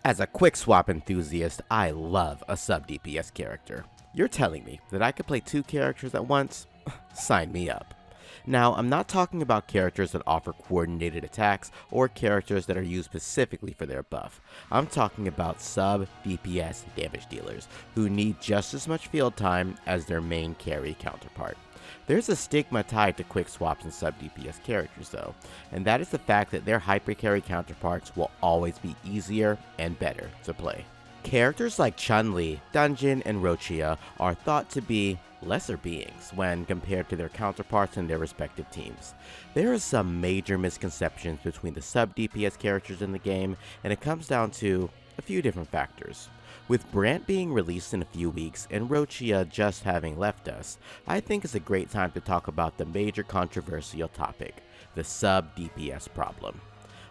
As a Quickswap enthusiast, I love a Sub DPS character. You're telling me that I could play two characters at once? Sign me up. Now, I'm not talking about characters that offer coordinated attacks or characters that are used specifically for their buff. I'm talking about Sub DPS damage dealers who need just as much field time as their main carry counterpart. There's a stigma tied to Quickswaps and Sub DPS characters though, and that is the fact that their hypercarry counterparts will always be easier and better to play. Characters like Changli, Danjin, and Roccia are thought to be lesser beings when compared to their counterparts in their respective teams. There are some major misconceptions between the Sub DPS characters in the game, and it comes down to a few different factors. With Brant being released in a few weeks and Roccia just having left us, I think it's a great time to talk about the major controversial topic, the Sub DPS problem.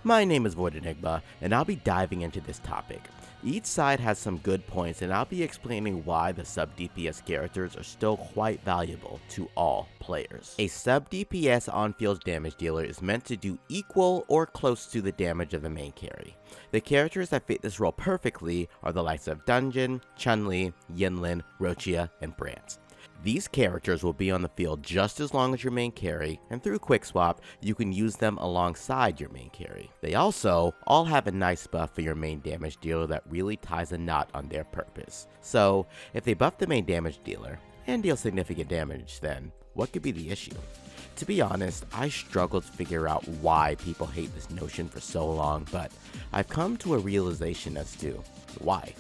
My name is Void Enigma, and I'll be diving into this topic. Each side has some good points, and I'll be explaining why the Sub DPS characters are still quite valuable to all players. A Sub DPS on-field damage dealer is meant to do equal or close to the damage of the main carry. The characters that fit this role perfectly are the likes of Danjin, Changli, Yin Lin, Roccia, and Brant. These characters will be on the field just as long as your main carry, and through Quickswap, you can use them alongside your main carry. They also all have a nice buff for your main damage dealer that really ties a knot on their purpose. So, if they buff the main damage dealer, and deal significant damage, then what could be the issue? To be honest, I struggled to figure out why people hate this notion for so long, but I've come to a realization as to why.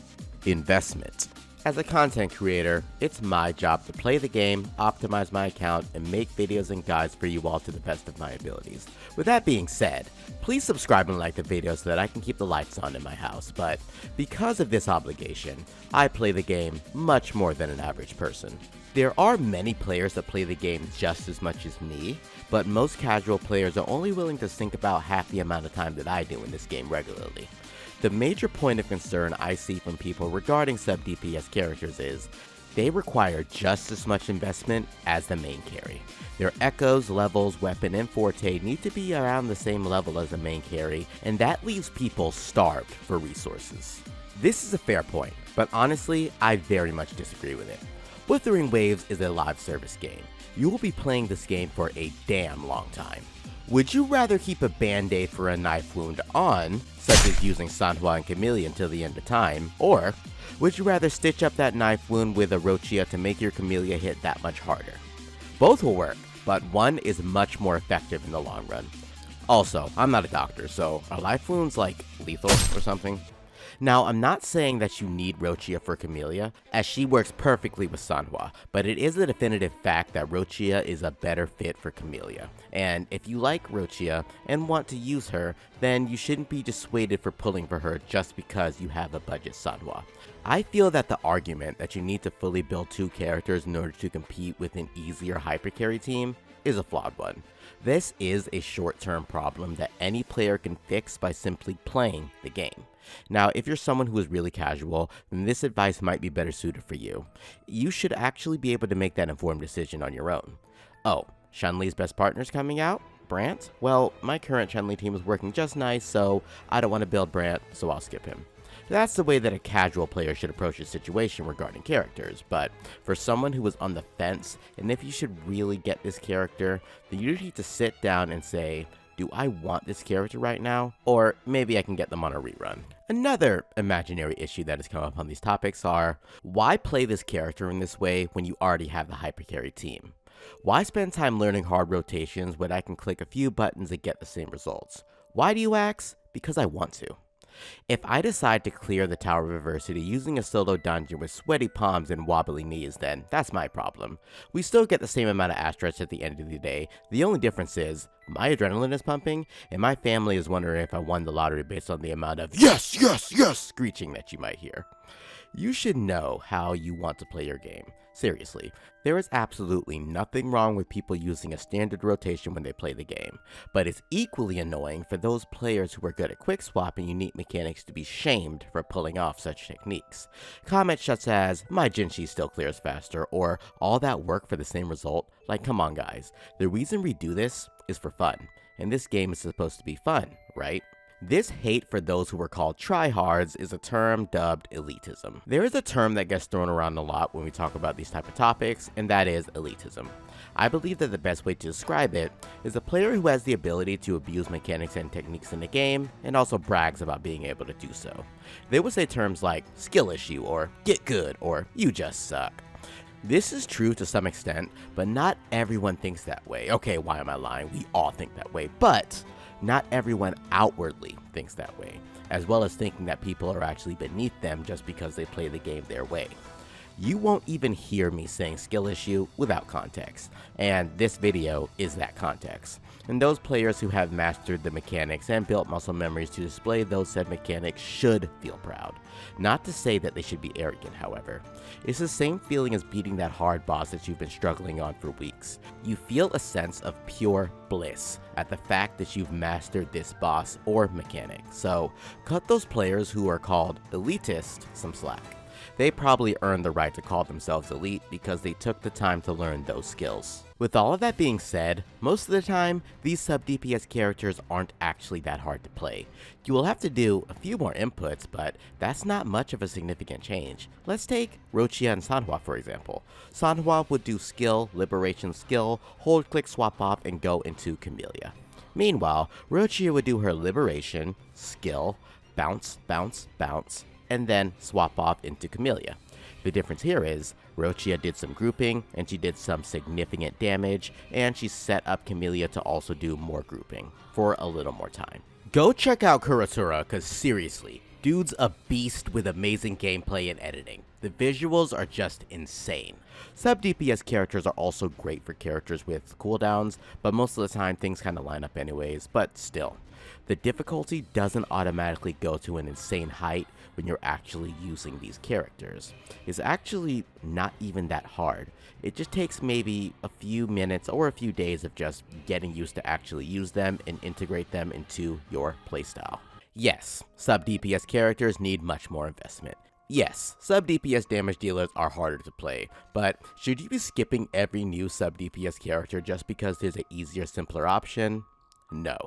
Investment. As a content creator, it's my job to play the game, optimize my account, and make videos and guides for you all to the best of my abilities. With that being said, please subscribe and like the video so that I can keep the lights on in my house, but because of this obligation, I play the game much more than an average person. There are many players that play the game just as much as me, but most casual players are only willing to sink about half the amount of time that I do in this game regularly. The major point of concern I see from people regarding Sub DPS characters is they require just as much investment as the main carry. Their echoes, levels, weapon, and forte need to be around the same level as the main carry, and that leaves people starved for resources. This is a fair point, but honestly, I very much disagree with it. Wuthering Waves is a live service game. You will be playing this game for a damn long time. Would you rather keep a band-aid for a knife wound on, such as using Sanhua and Camellia until the end of time, or would you rather stitch up that knife wound with a Roccia to make your Camellia hit that much harder? Both will work, but one is much more effective in the long run. Also, I'm not a doctor, so are life wounds like lethal or something? Now, I'm not saying that you need Roccia for Camellia, as she works perfectly with Sanhua, but it is a definitive fact that Roccia is a better fit for Camellia. And if you like Roccia and want to use her, then you shouldn't be dissuaded for pulling for her just because you have a budget Sanhua. I feel that the argument that you need to fully build two characters in order to compete with an easier hypercarry team is a flawed one. This is a short-term problem that any player can fix by simply playing the game. Now, if you're someone who is really casual, then this advice might be better suited for you. You should actually be able to make that informed decision on your own. Oh, Chun-Li's best partner's coming out? Brant? Well, my current Chun-Li team is working just nice, so I don't want to build Brant, so I'll skip him. That's the way that a casual player should approach a situation regarding characters, but for someone who is on the fence, and if you should really get this character, then you need to sit down and say, do I want this character right now? Or maybe I can get them on a rerun. Another imaginary issue that has come up on these topics are, why play this character in this way when you already have the hypercarry team? Why spend time learning hard rotations when I can click a few buttons and get the same results? Why do you ask? Because I want to. If I decide to clear the Tower of Adversity using a solo dungeon with sweaty palms and wobbly knees, then that's my problem. We still get the same amount of asterisks at the end of the day. The only difference is, my adrenaline is pumping, and my family is wondering if I won the lottery based on the amount of yes, yes, yes screeching that you might hear. You should know how you want to play your game. Seriously, there is absolutely nothing wrong with people using a standard rotation when they play the game, but it's equally annoying for those players who are good at quickswap and unique mechanics to be shamed for pulling off such techniques. Comments such as, my Genshin still clears faster, or all that work for the same result, like come on guys, the reason we do this is for fun, and this game is supposed to be fun, right? This hate for those who were called tryhards is a term dubbed elitism. There is a term that gets thrown around a lot when we talk about these type of topics, and that is elitism. I believe that the best way to describe it is a player who has the ability to abuse mechanics and techniques in the game, and also brags about being able to do so. They would say terms like skill issue, or get good, or you just suck. This is true to some extent, but not everyone thinks that way. Okay, why am I lying? We all think that way, but not everyone outwardly thinks that way, as well as thinking that people are actually beneath them just because they play the game their way. You won't even hear me saying skill issue without context, and this video is that context. And those players who have mastered the mechanics and built muscle memories to display those said mechanics should feel proud. Not to say that they should be arrogant, however. It's the same feeling as beating that hard boss that you've been struggling on for weeks. You feel a sense of pure bliss at the fact that you've mastered this boss or mechanic. So cut those players who are called elitist some slack. They probably earned the right to call themselves elite because they took the time to learn those skills. With all of that being said, most of the time, these sub DPS characters aren't actually that hard to play. You will have to do a few more inputs, but that's not much of a significant change. Let's take Roccia and Sanhua for example. Sanhua would do skill, liberation skill, hold Quickswap off, and go into Camellia. Meanwhile, Roccia would do her liberation, skill, bounce, bounce, bounce, and then swap off into Camellia. The difference here is, Roccia did some grouping, and she did some significant damage, and she set up Camellia to also do more grouping, for a little more time. Go check out Kuratura, cause seriously, dude's a beast with amazing gameplay and editing. The visuals are just insane. Sub DPS characters are also great for characters with cooldowns, but most of the time things kinda line up anyways, but still. The difficulty doesn't automatically go to an insane height when you're actually using these characters. It's actually not even that hard. It just takes maybe a few minutes or a few days of just getting used to actually use them and integrate them into your playstyle. Yes, sub DPS characters need much more investment. Yes, sub DPS damage dealers are harder to play, but should you be skipping every new sub DPS character just because there's an easier, simpler option? No.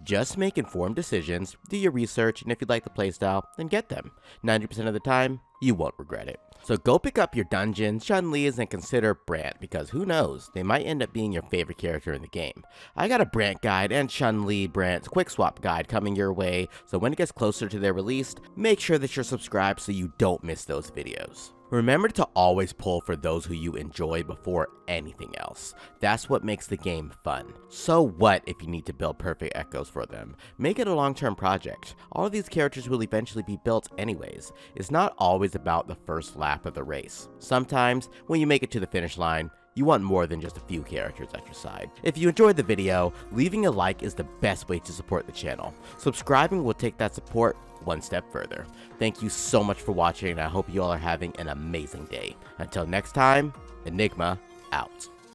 Just make informed decisions, do your research, and if you like the playstyle, then get them. 90% of the time, you won't regret it. So go pick up your Danjin, Changlis, and consider Brant, because who knows, they might end up being your favorite character in the game. I got a Brant guide and Changli Brant's Quickswap guide coming your way, so when it gets closer to their release, make sure that you're subscribed so you don't miss those videos. Remember to always pull for those who you enjoy before anything else. That's what makes the game fun. So what if you need to build perfect echoes for them? Make it a long-term project. All of these characters will eventually be built anyways. It's not always about the first lap of the race. Sometimes, when you make it to the finish line, you want more than just a few characters at your side. If you enjoyed the video, leaving a like is the best way to support the channel. Subscribing will take that support one step further. Thank you so much for watching, and I hope you all are having an amazing day. Until next time, Enigma out.